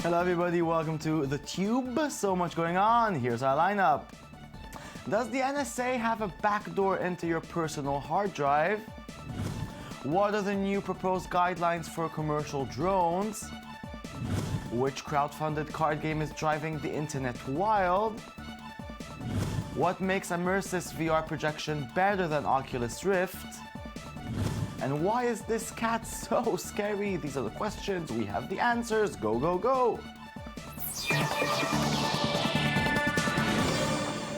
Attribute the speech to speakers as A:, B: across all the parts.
A: Hello everybody, welcome to The Tube. So much going on, here's our lineup. Does the NSA have a backdoor into your personal hard drive? What are the new proposed guidelines for commercial drones? Which crowdfunded card game is driving the internet wild? What makes immersive VR projection better than Oculus Rift? And why is this cat so scary? These are the questions, we have the answers. Go, go, go!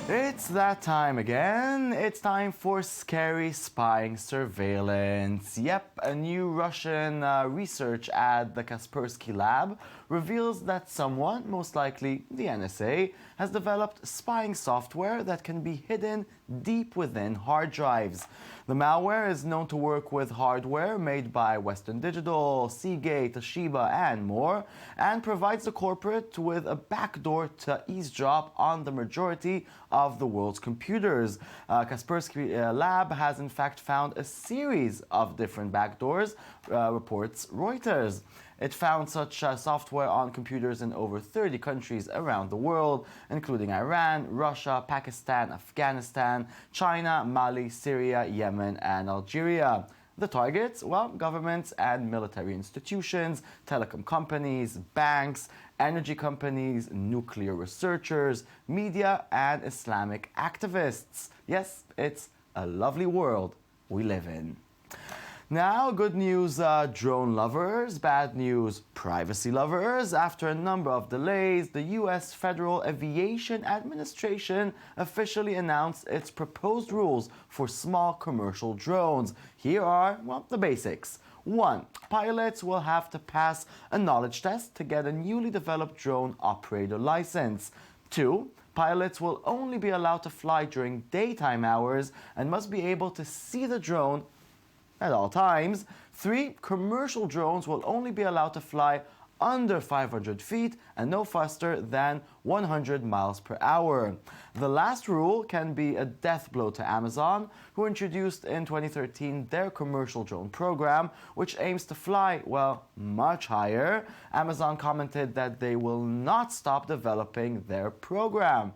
A: It's that time again. It's time for scary spying surveillance. Yep, a new Russian research at the Kasperski lab reveals that someone, most likely the NSA, has developed spying software that can be hidden deep within hard drives. The malware is known to work with hardware made by Western Digital, Seagate, Toshiba, and more, and provides the corporate with a backdoor to eavesdrop on the majority of the world's computers. Kaspersky Lab has in fact found a series of different backdoors, reports Reuters. It found such software on computers in over 30 countries around the world, including Iran, Russia, Pakistan, Afghanistan, China, Mali, Syria, Yemen, and Algeria. The targets? Well, governments and military institutions, telecom companies, banks, energy companies, nuclear researchers, media, and Islamic activists. Yes, it's a lovely world we live in. Now, good news, drone lovers. Bad news, privacy lovers. After a number of delays, the U.S. Federal Aviation Administration officially announced its proposed rules for small commercial drones. Here are, well, the basics. 1. Pilots will have to pass a knowledge test to get a newly developed drone operator license. 2. Pilots will only be allowed to fly during daytime hours and must be able to see the drone at all times. 3. Commercial drones will only be allowed to fly under 500 feet and no faster than 100 miles per hour. The last rule can be a death blow to Amazon, who introduced in 2013 their commercial drone program, which aims to fly, well, much higher. Amazon commented that they will not stop developing their program.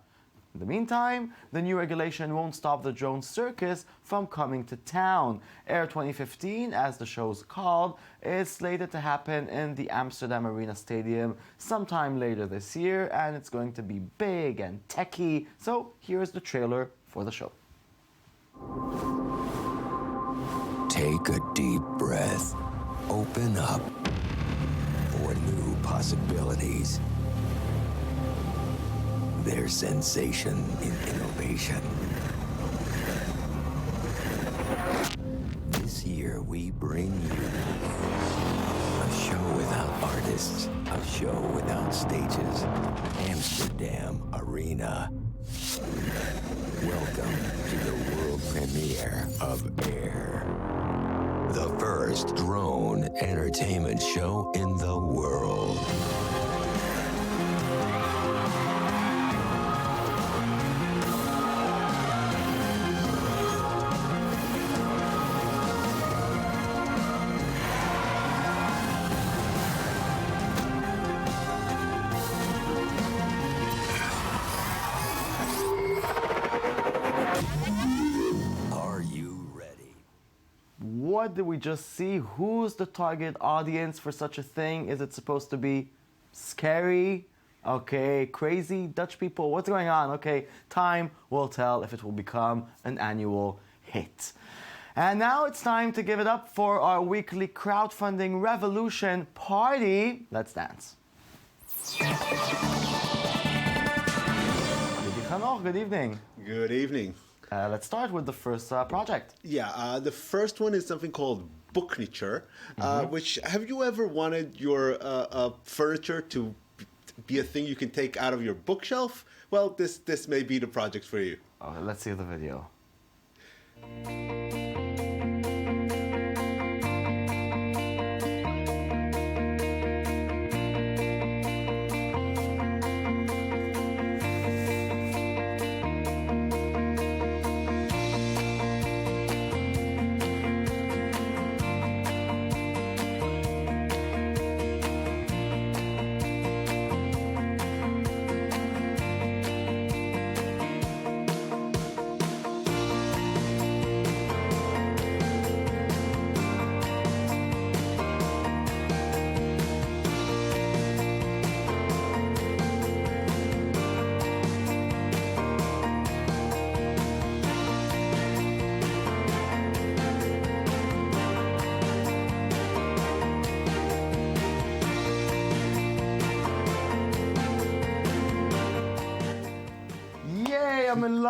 A: In the meantime, the new regulation won't stop the drone circus from coming to town. Air 2015, as the show's called, is slated to happen in the Amsterdam Arena Stadium sometime later this year, and it's going to be big and techy. So here's the trailer for the show.
B: Take a deep breath. Open up for new possibilities. There's sensation in innovation. This year we bring you a show without artists, a show without stages. Amsterdam Arena. Welcome to the world premiere of Air, the first drone entertainment show in the world.
A: What did we just see? Who's the target audience for such a thing? Is it supposed to be scary? Okay, crazy Dutch people? What's going on? Okay, time will tell if it will become an annual hit. And now it's time to give it up for our weekly crowdfunding revolution party. Let's dance. Good evening.
C: Good evening.
A: Let's start with the first project.
C: Yeah, the first one is something called Bookniture, which, have you ever wanted your furniture to be a thing you can take out of your bookshelf? Well, this may be the project for you.
A: Oh, let's see the video.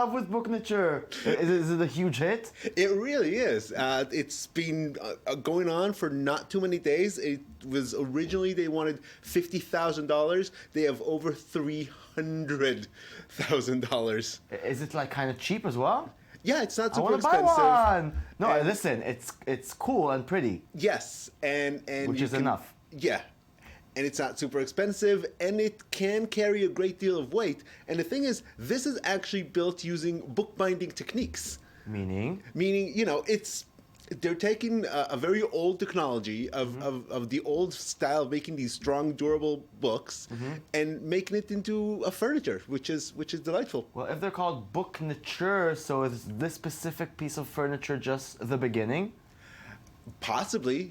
A: love with Booknature. Is it a huge hit?
C: It really is. It's been going on for not too many days. It was originally they wanted $50,000. They have over $300,000.
A: Is it like kind of cheap as well?
C: Yeah, it's not
A: I
C: super
A: want to buy
C: expensive.
A: one. No,
C: And-
A: listen, it's cool and pretty,
C: Yes, and
A: which
C: you
A: is
C: can-
A: enough.
C: Yeah, and it's not super expensive, and it can carry a great deal of weight. And the thing is, this is actually built using bookbinding techniques.
A: Meaning?
C: Meaning, they're taking a very old technology of the old style of making these strong, durable books and making it into a furniture, which is delightful.
A: Well, if they're called Booknature, so is this specific piece of furniture just the beginning?
C: Possibly,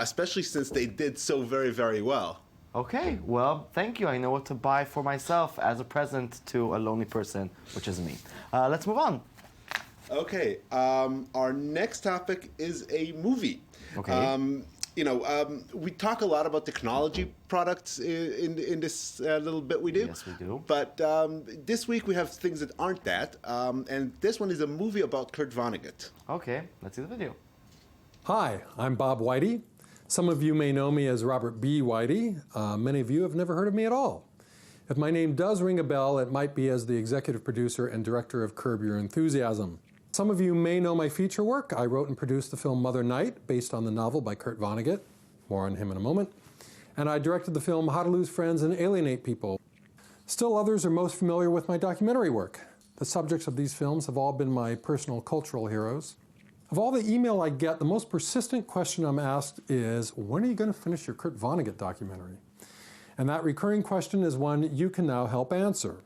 C: especially since they did so very, very well.
A: Okay, well, thank you. I know what to buy for myself as a present to a lonely person, which is me. Let's move on.
C: Okay, our next topic is a movie.
A: Okay.
C: We talk a lot about technology products in this little bit we do.
A: Yes, we do.
C: But this week we have things that aren't that, and this one is a movie about Kurt Vonnegut.
A: Okay, let's see the video.
D: Hi, I'm Bob Whitey. Some of you may know me as Robert B. Whitey. Many of you have never heard of me at all. If my name does ring a bell, it might be as the executive producer and director of Curb Your Enthusiasm. Some of you may know my feature work. I wrote and produced the film Mother Night, based on the novel by Kurt Vonnegut. More on him in a moment. And I directed the film How to Lose Friends and Alienate People. Still others are most familiar with my documentary work. The subjects of these films have all been my personal cultural heroes. Of all the email I get, the most persistent question I'm asked is, when are you going to finish your Kurt Vonnegut documentary? And that recurring question is one you can now help answer.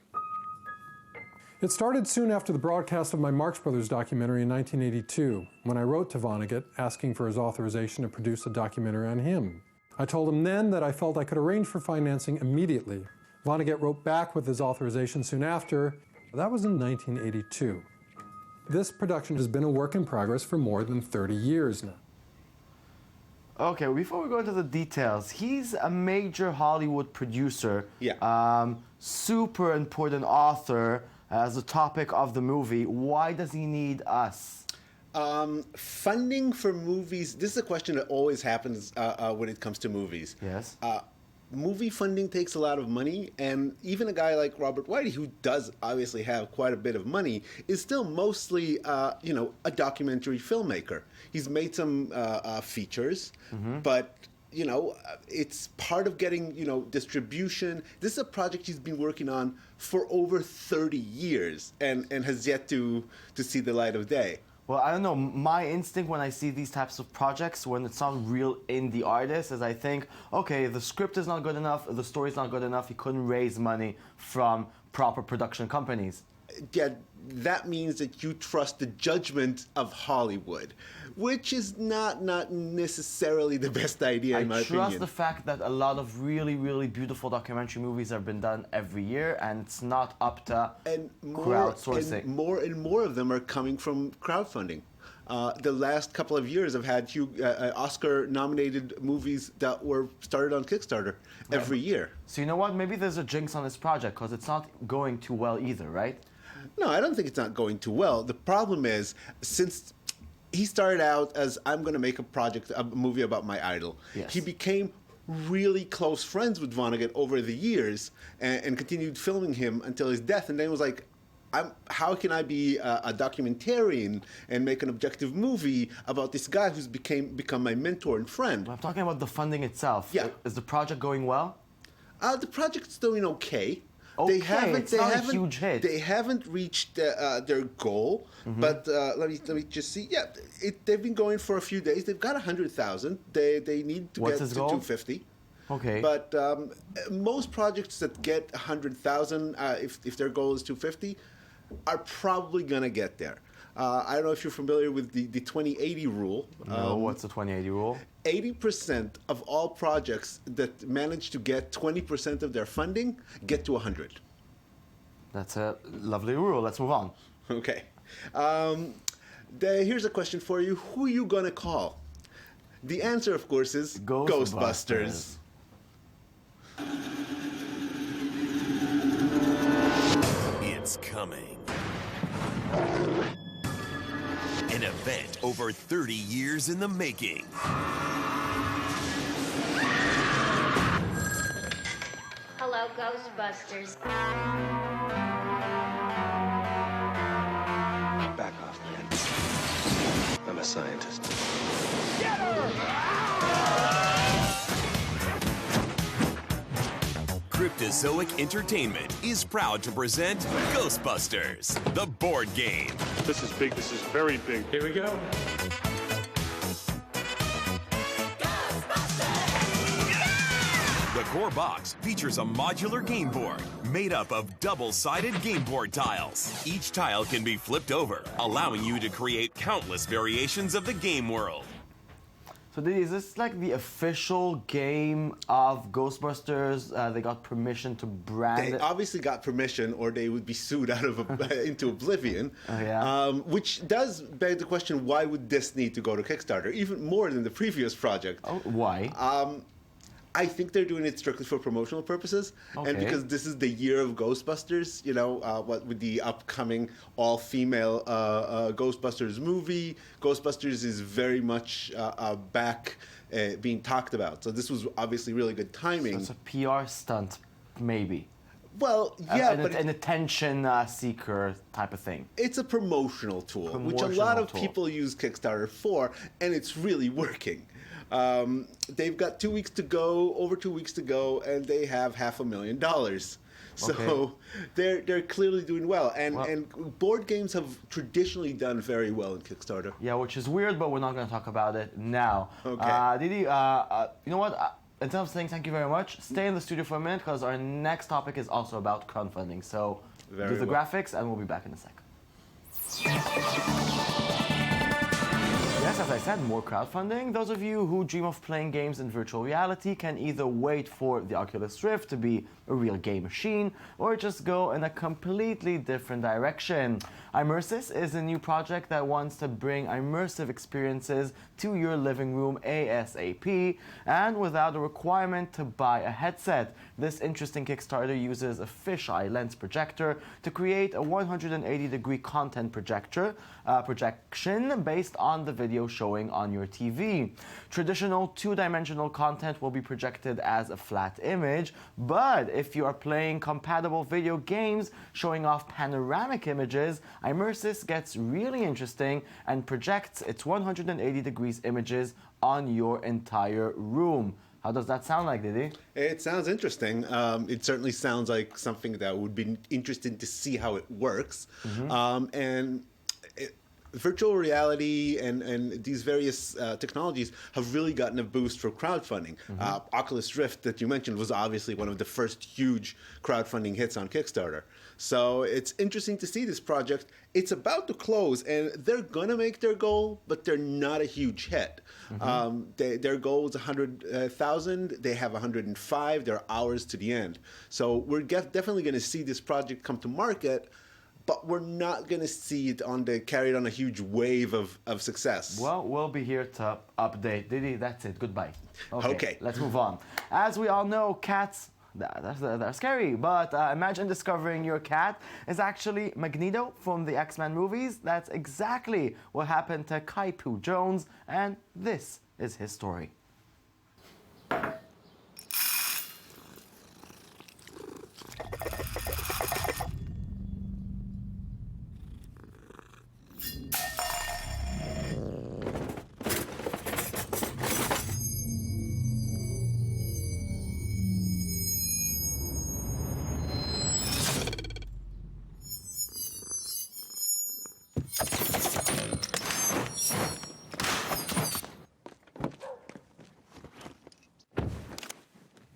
D: It started soon after the broadcast of my Marx Brothers documentary in 1982, when I wrote to Vonnegut asking for his authorization to produce a documentary on him. I told him then that I felt I could arrange for financing immediately. Vonnegut wrote back with his authorization soon after. That was in 1982. This production has been a work in progress for more than 30 years now.
A: Okay, before we go into the details, he's a major Hollywood producer.
C: Yeah.
A: Super important author as the topic of the movie. Why does he need us?
C: Funding for movies, this is a question that always happens when it comes to movies.
A: Yes.
C: Movie funding takes a lot of money, and even a guy like Robert Whitey, who does obviously have quite a bit of money, is still mostly, a documentary filmmaker. He's made some features, but, it's part of getting, distribution. This is a project he's been working on for over 30 years and has yet to see the light of day.
A: Well, I don't know. My instinct when I see these types of projects, when it's not real indie artists, is I think, okay, the script is not good enough, the story's not good enough, he couldn't raise money from proper production companies.
C: Yeah, that means that you trust the judgment of Hollywood, which is not necessarily the best idea in my
A: I trust
C: opinion.
A: the fact that a lot of really, really beautiful documentary movies have been done every year, and it's not up to crowdsourcing.
C: And more of them are coming from crowdfunding. The last couple of years have had Oscar-nominated movies that were started on Kickstarter every year.
A: So you know what? Maybe there's a jinx on this project because it's not going too well either, right?
C: No, I don't think it's not going too well. The problem is, since he started out as, I'm going to make a movie about my idol,
A: Yes.
C: he became really close friends with Vonnegut over the years and continued filming him until his death. And then was like, how can I be a documentarian and make an objective movie about this guy who's become my mentor and friend?
A: I'm talking about the funding itself.
C: Yeah.
A: Is the project going well?
C: The project's doing okay.
A: Okay, it's not a huge hit.
C: They haven't reached their goal, but let me just see. Yeah, they've been going for a few days. They've got 100,000. They need to
A: What's
C: get
A: his
C: to
A: goal?
C: 250.
A: Okay.
C: But most projects that get 100,000, if their goal is 250, are probably gonna get there. I don't know if you're familiar with the 2080 rule.
A: No, what's the 2080 rule?
C: 80% of all projects that manage to get 20% of their funding get to 100.
A: That's a lovely rule. Let's move on.
C: Okay. Here's a question for you. Who are you going to call? The answer, of course, is Ghostbusters.
B: It's coming.
E: An event over 30 years in the making.
F: Hello, Ghostbusters.
G: Back off, man. I'm a scientist.
E: Cryptozoic Entertainment is proud to present Ghostbusters, the board game.
H: This is big. This is very big.
D: Here we go.
E: The core box features a modular game board made up of double-sided game board tiles. Each tile can be flipped over, allowing you to create countless variations of the game world.
A: So is this like the official game of Ghostbusters? They got permission to brand
C: They
A: it?
C: obviously got permission, or they would be sued out of into oblivion.
A: Oh, yeah.
C: Which does beg the question: why would this need to go to Kickstarter, even more than the previous project?
A: Oh, why?
C: I think they're doing it strictly for promotional purposes, and
A: Okay.
C: because this is the year of Ghostbusters. You know, what with the upcoming all-female Ghostbusters movie, Ghostbusters is very much back being talked about. So this was obviously really good timing.
A: It's a PR stunt, maybe.
C: Well, yeah, but
A: an attention seeker type of thing.
C: it's a promotional tool, which a lot
A: Promotional
C: of
A: tool.
C: people use Kickstarter for, and it's really working. They've got 2 weeks to go, over 2 weeks to go, and they have $500,000. So
A: Okay.
C: they're clearly doing well, and
A: Well-
C: and board games have traditionally done very well in Kickstarter.
A: Yeah, which is weird, but we're not going to talk about it now.
C: Okay.
A: Didi, you know what? Instead of saying thank you very much, stay in the studio for a minute because our next topic is also about crowdfunding. So
C: Very
A: do the
C: well.
A: graphics, and we'll be back in a sec. Yes, as I said, more crowdfunding. Those of you who dream of playing games in virtual reality can either wait for the Oculus Rift to be a real game machine, or just go in a completely different direction. Immersis is a new project that wants to bring immersive experiences to your living room ASAP, and without a requirement to buy a headset. This interesting Kickstarter uses a fisheye lens projector to create a 180-degree content projection based on the video showing on your TV. Traditional two-dimensional content will be projected as a flat image, but if you are playing compatible video games showing off panoramic images, Immersis gets really interesting and projects its 180 degrees images on your entire room. How does that sound like, Didi?
C: It sounds interesting. It certainly sounds like something that would be interesting to see how it works. Virtual reality and these various technologies have really gotten a boost for crowdfunding. Oculus Rift that you mentioned was obviously one of the first huge crowdfunding hits on Kickstarter. So it's interesting to see this project. It's about to close, and they're going to make their goal, but they're not a huge hit. Their goal is 100,000. They have 105. They're hours to the end. So we're definitely going to see this project come to market, but we're not going to see it carried on a huge wave of success.
A: Well, we'll be here to update. Didi, that's it. Goodbye.
C: Okay.
A: Let's move on. As we all know, cats, they're scary, but imagine discovering your cat is actually Magneto from the X-Men movies. That's exactly what happened to Kai-Poo Jones, and this is his story.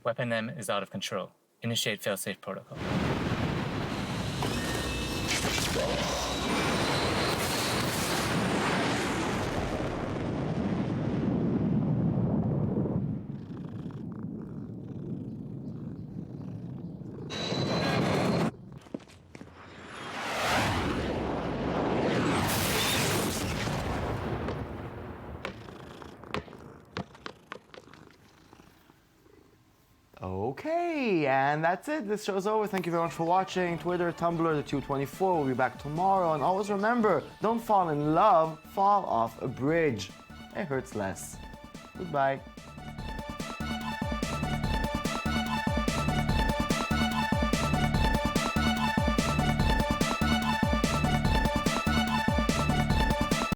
I: Weapon M is out of control. Initiate failsafe protocol.
A: Okay, and that's it. This show's over. Thank you very much for watching. Twitter, Tumblr, the 224. We'll be back tomorrow. And always remember, don't fall in love, fall off a bridge. It hurts less. Goodbye.